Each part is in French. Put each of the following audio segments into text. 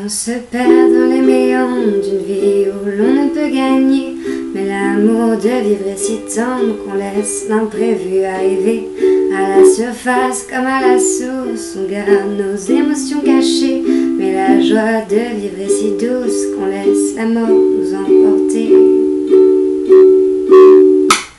on se perd dans les méandres d'une vie où l'on ne peut gagner. Mais l'amour de vivre est si tendre qu'on laisse l'imprévu arriver. À la surface comme à la source, on garde nos émotions cachées. Mais la joie de vivre est si douce qu'on laisse la mort nous emporter.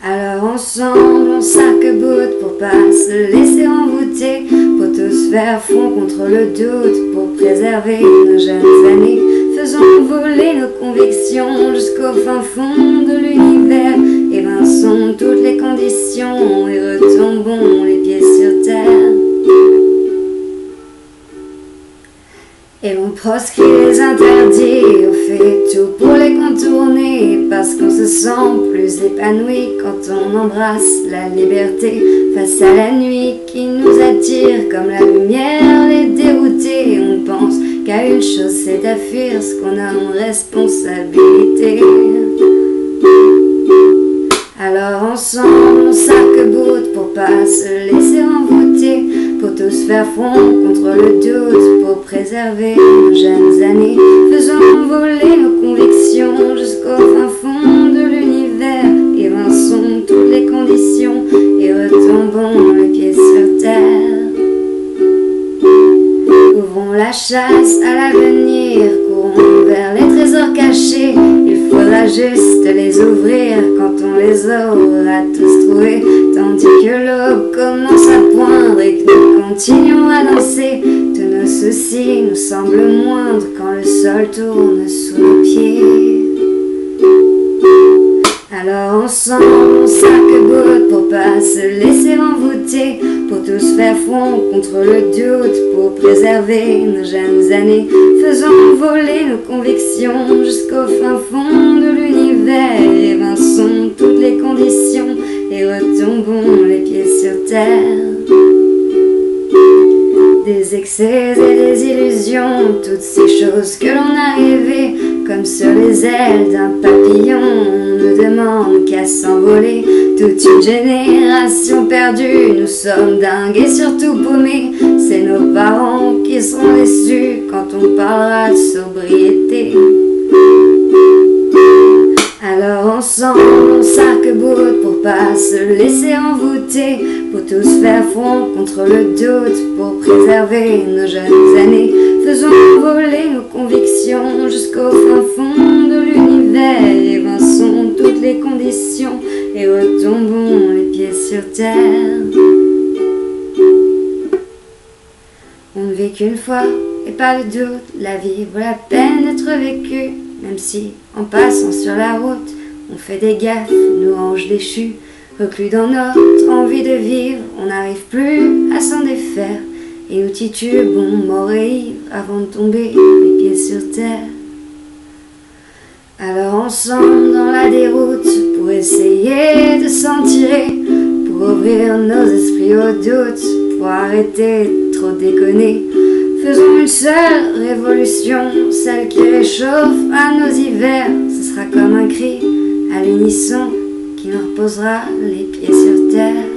Alors ensemble on s'arc-boute pour pas se laisser envoûter, pour tous faire front contre le doute, pour préserver nos jeunes années. Faisons voler nos convictions jusqu'au fin fond de l'univers, évinçons toutes les conditions et retombons les pieds sur terre. Et l'on proscrit les interdits, on fait tout pour les contourner, parce qu'on se sent plus épanoui quand on embrasse la liberté. Face à la nuit qui nous attire comme la lumière les déroutés, on pense qu'à une chose c'est à fuir, ce qu'on nomme responsabilité. Alors ensemble on s'arc-boute pour pas se laisser envoûter, pour tous faire front contre le doute, pour préserver nos jeunes années. Faisons voler nos convictions jusqu'au fin fond de l'univers, évinçons toutes les conditions et retombons les pieds sur terre. Ouvrons la chasse à l'avenir, courons vers les trésors cachés. Il faudra juste les ouvrir quand on les aura tous trouvés, tandis que l'aube commence à poindre et que nous continuons à danser. Tous nos soucis nous semblent moindres quand le sol tourne sous nos pieds. Alors ensemble on s'arc-boute pour pas se laisser envoûter, pour tous faire front contre le doute, pour préserver nos jeunes années. Faisons voler nos convictions jusqu'au fin fond de l'univers, évinçons toutes les conditions et retombons les pieds sur terre. Des excès et des illusions, toutes ces choses que l'on a rêvées, comme sur les ailes d'un papillon, on ne demande qu'à s'envoler. Toute une génération perdue, nous sommes dingues et surtout paumés. C'est nos parents qui seront déçus quand on parlera de sobriété. Alors ensemble on s'arc-boute pour pas se laisser envoûter, pour tous faire front contre le doute, pour préserver nos jeunes années. Faisons voler nos convictions jusqu'au fin fond de l'univers, évinçons toutes les conditions et retombons les pieds sur terre. On ne vit qu'une fois et pas de doute, la vie vaut la peine d'être vécue. Même si, en passant sur la route, on fait des gaffes, nous anges déchus, reclus dans notre envie de vivre, on n'arrive plus à s'en défaire, et nous titubons, morts et ivres, avant de tomber les pieds sur terre. Alors ensemble dans la déroute, pour essayer de s'en tirer, pour ouvrir nos esprits au doute, pour arrêter de trop déconner, faisons une seule révolution, celle qui réchauffe à nos hivers. Ce sera comme un cri à l'unisson qui nous reposera les pieds sur terre.